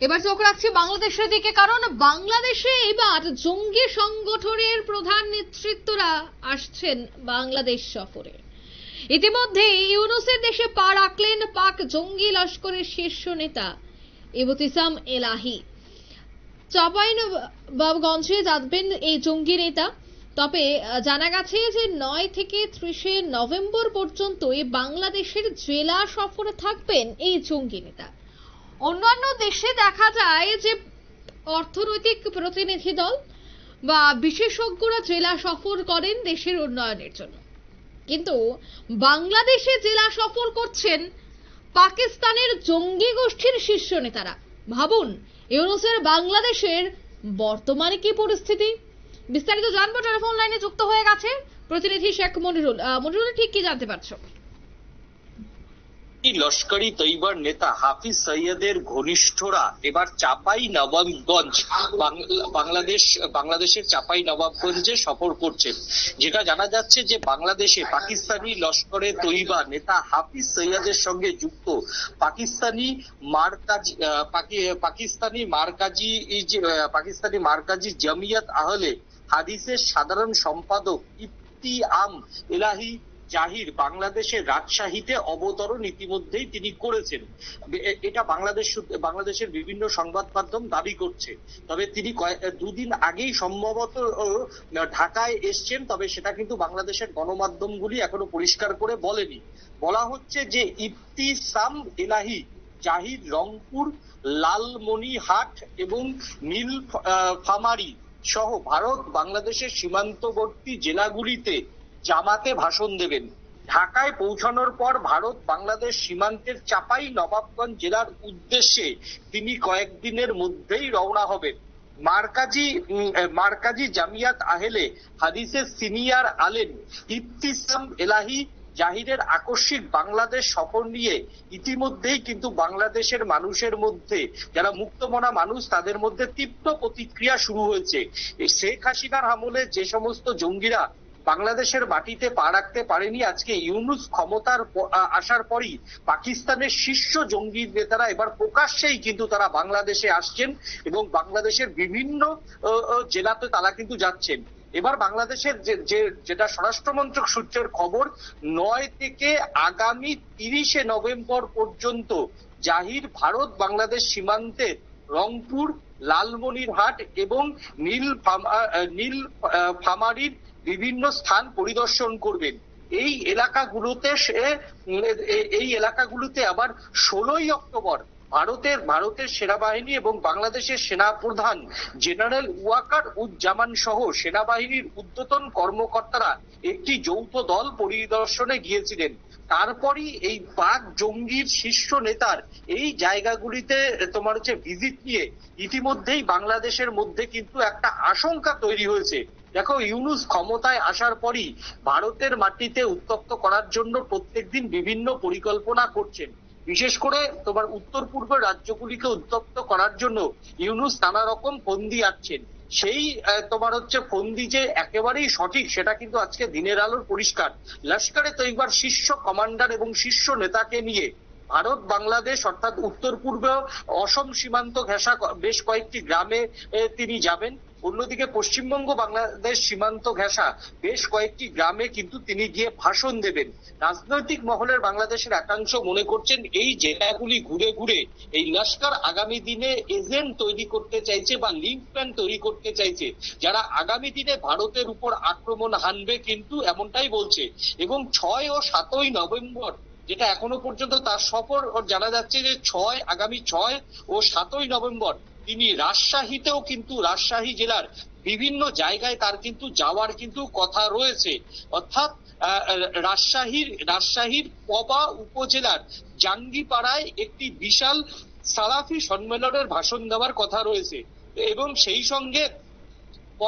এবার চোখ রাখছি বাংলাদেশের দিকে, কারণ বাংলাদেশে এবার জঙ্গি সংগঠনের প্রধান নেতৃত্বরা আসছেন বাংলাদেশ সফরে। ইতিমধ্যে ইউনূসের দেশে পা রাখলেন পাক জঙ্গি লস্করের শীর্ষ নেতা ইবতিসাম এলাহি। চাঁপাইনবাবগঞ্জে যাবেন এই জঙ্গি নেতা। তবে জানা গেছে যে 9 থেকে 30 নভেম্বর পর্যন্ত বাংলাদেশের জেলা সফরে থাকবেন এই জঙ্গি নেতা। অন্যান্য দেশে দেখা যায় যে অর্থনৈতিক প্রতিনিধি দল বা বিশেষজ্ঞরা জেলা সফর করেন দেশের উন্নয়নের জন্য, কিন্তু বাংলাদেশে জেলা সফর করছেন পাকিস্তানের জঙ্গি গোষ্ঠীর শীর্ষ নেতারা। ভাবুন ইউনূসের বাংলাদেশের বর্তমানে কি পরিস্থিতি। বিস্তারিত জানবো, টেলিফোন লাইনে যুক্ত হয়ে গেছে প্রতিনিধি শেখ মনিরুল। মনিরুল, ঠিক কি জানতে পারছো? লস্করি তৈবার নেতা হাফিজ সৈয়দের ঘনিষ্ঠরা এবার চাঁপাইনবাবগঞ্জ বাংলাদেশের চাঁপাইনবাবগঞ্জে সফর করছেন। যেটা জানা যাচ্ছে যে বাংলাদেশে পাকিস্তানি লস্করে তৈবা নেতা হাফিজ সৈয়দের সঙ্গে যুক্ত পাকিস্তানি মারকাজি জামিয়াত আহলে হাদিসের সাধারণ সম্পাদক ইবতিসাম এলাহি জাহির বাংলাদেশের রাজশাহীতে অবতরণ ইতিমধ্যেই তিনি করেছেন। এটা বাংলাদেশের বিভিন্ন সংবাদ মাধ্যম দাবি করছে। তবে তিনি দুদিন আগেই সম্ভবত ঢাকায় এসছেন, তবে সেটা কিন্তু বাংলাদেশের গণমাধ্যমগুলি এখনো পরিষ্কার করে বলেনি। বলা হচ্ছে যে ইবতিসাম এলাহি জাহির রংপুর, লালমনিরহাট এবং নীলফামারী সহ ভারত বাংলাদেশের সীমান্তবর্তী জেলাগুলিতে জামাতে ভাষণ দেবেন। ঢাকায় পৌঁছানোর পর ভারত বাংলাদেশ সীমান্তের চাঁপাইনবাবগঞ্জ জেলার উদ্দেশ্যে তিনি কয়েকদিনের মধ্যেই রওনা হবেন। মারকাজি জামিয়াত আহলে হাদিসের সিনিয়র আলেম ইবতিসাম এলাহি জাহিরের আকস্মিক বাংলাদেশ সফর নিয়ে ইতিমধ্যেই কিন্তু বাংলাদেশের মানুষের মধ্যে, যারা মুক্তমনা মানুষ, তাদের মধ্যে তীব্র প্রতিক্রিয়া শুরু হয়েছে। শেখ হাসিনার আমলে যে সমস্ত জঙ্গিরা বাংলাদেশের মাটিতে পা রাখতে পারেনি, আজকে ইউনূস ক্ষমতার আসার পরই পাকিস্তানের শীর্ষ জঙ্গি নেতারা এবার প্রকাশ্যেই কিন্তু তারা বাংলাদেশে আসছেন এবং বাংলাদেশের বিভিন্ন জেলাতে তারা কিন্তু যাচ্ছেন। এবার বাংলাদেশের যেটা স্বরাষ্ট্রমন্ত্রক সূত্রের খবর, 9 থেকে আগামী 30 নভেম্বর পর্যন্ত জাহির ভারত বাংলাদেশ সীমান্তের রংপুর, লালমনিরহাট এবং নীলফামারীর বিভিন্ন স্থান পরিদর্শন করবেন। এই এলাকাগুলোতে আবার 16 অক্টোবর ভারতের সেনাবাহিনী এবং বাংলাদেশের সেনাপ্রধান জেনারেল ওয়াকার উজ্জামান সহ সেনাবাহিনীর ঊর্ধ্বতন কর্মকর্তারা একটি যৌথ দল পরিদর্শনে গিয়েছিলেন। তারপরই এই পাক জঙ্গির শীর্ষ নেতার এই জায়গাগুলিতে ভিজিট নিয়ে ইতিমধ্যেই বাংলাদেশের মধ্যে কিন্তু একটা আশঙ্কা তৈরি হয়েছে। দেখো, ইউনূস ক্ষমতায় আসার পরই ভারতের মাটিতে উত্তপ্ত করার জন্য প্রত্যেকদিন বিভিন্ন পরিকল্পনা করছেন। বিশেষ করে উত্তর পূর্বের রাজ্যগুলিকে উত্তপ্ত করার জন্য ইউনূস নানা রকম ফন্দি আঁটছেন। সেই ফন্দি যে একেবারেই সঠিক সেটা কিন্তু আজকে দিনের আলোর পরিষ্কার। লস্করে তৈবার শীর্ষ কমান্ডার এবং শীর্ষ নেতাকে নিয়ে ভারত বাংলাদেশ অর্থাৎ উত্তর পূর্বে অসম সীমান্ত ঘেঁষা বেশ কয়েকটি গ্রামে তিনি যাবেন। অন্যদিকে পশ্চিমবঙ্গ বাংলাদেশ সীমান্ত ঘেঁষা বেশ কয়েকটি গ্রামে কিন্তু তিনি গিয়ে ভাষণ দেবেন। রাজনৈতিক মহলের বাংলাদেশের একাংশ মনে করছেন এই জেলাগুলি ঘুরে ঘুরে এই লস্কর আগামী দিনে এজেন্ট তৈরি করতে চাইছে বা লিঙ্কম্যান তৈরি করতে চাইছে, যারা আগামী দিনে ভারতের উপর আক্রমণ হানবে, কিন্তু এমনটাই বলছে। এবং 6 ও 7 নভেম্বর যেটা এখনো পর্যন্ত তার সফর, জানা যাচ্ছে যে আগামী 6 ও 7 নভেম্বর তিনি রাজশাহী জেলার বিভিন্ন জায়গায় তার কিন্তু যাওয়ার কিন্তু কথা রয়েছে। অর্থাৎ রাজশাহীর পবা উপজেলার জাঙ্গিপাড়ায় একটি বিশাল সালাফি সম্মেলনের ভাষণ দেওয়ার কথা রয়েছে এবং সেই সঙ্গে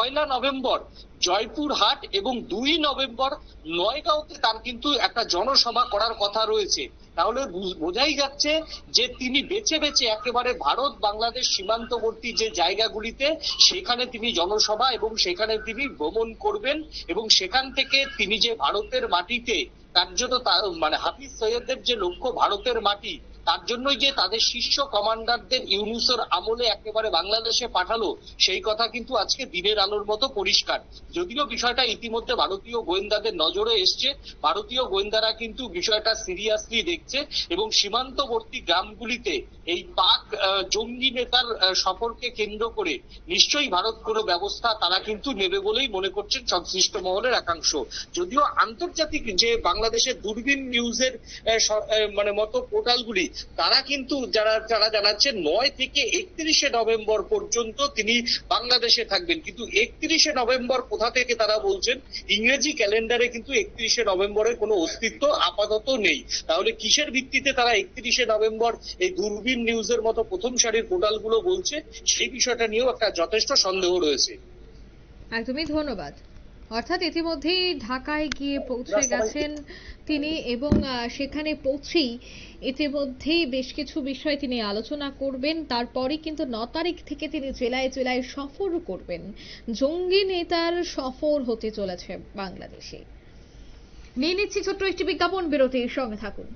1 নভেম্বর জয়পুরহাট এবং 2 নভেম্বর নয়গাঁওতে তার কিন্তু একটা জনসভা করার কথা রয়েছে। তাহলে বোঝাই যাচ্ছে যে তিনি বেছে বেছে একেবারে ভারত বাংলাদেশ সীমান্তবর্তী যে জায়গাগুলিতে সেখানে তিনি জনসভা এবং সেখানে তিনি ভ্রমণ করবেন এবং সেখান থেকে তিনি যে ভারতের মাটিতে কার্যত হাফিজ সৈয়দের যে লক্ষ্য ভারতের মাটি, তার জন্যই যে তাদের শীর্ষ কমান্ডারদের ইউনূসের আমলে একেবারে বাংলাদেশে পাঠালো, সেই কথা কিন্তু আজকে দিনের আলোর মতো পরিষ্কার। যদিও বিষয়টা ইতিমধ্যে ভারতীয় গোয়েন্দাদের নজরে এসছে, ভারতীয় গোয়েন্দারা কিন্তু বিষয়টা সিরিয়াসলি দেখছে এবং সীমান্তবর্তী গ্রামগুলিতে এই পাক জঙ্গি নেতার সফরকে কেন্দ্র করে নিশ্চয়ই ভারত কোনো ব্যবস্থা তারা কিন্তু নেবে বলেই মনে করছেন সংশ্লিষ্ট মহলের একাংশ। যদিও আন্তর্জাতিক যে বাংলাদেশের দূরবীন নিউজের মতো পোর্টালগুলি, তারা কিন্তু যারা জানাচ্ছেন 9 থেকে 31শে নভেম্বর পর্যন্ত তিনি বাংলাদেশে থাকবেন। কিন্তু 31শে নভেম্বর কোথা থেকে তারা বলছেন? ইংরেজি ক্যালেন্ডারে কিন্তু 31শে নভেম্বরের কোনো অস্তিত্ব আপাতত নেই। তাহলে কিসের ভিত্তিতে তারা 31শে নভেম্বর এই দূরবীন নিউজের মতো প্রথম সারির পোর্টালগুলো বলছে, সেই বিষয়টা নিয়েও একটা যথেষ্ট সন্দেহ রয়েছে। একদমই ধন্যবাদ। অর্থাৎ ইতিমধ্যেই ঢাকায় গিয়ে পৌঁছে গেছেন তিনি এবং সেখানে পৌঁছেই ইতিমধ্যেই বেশ কিছু বিষয় তিনি আলোচনা করবেন। তারপরে কিন্তু 9 তারিখ থেকে তিনি জেলায় জেলায় সফর করবেন। জঙ্গি নেতার সফর হতে চলেছে বাংলাদেশে। নিয়ে নিচ্ছি ছোট্ট একটি বিজ্ঞাপন বিরতির সঙ্গে থাকুন।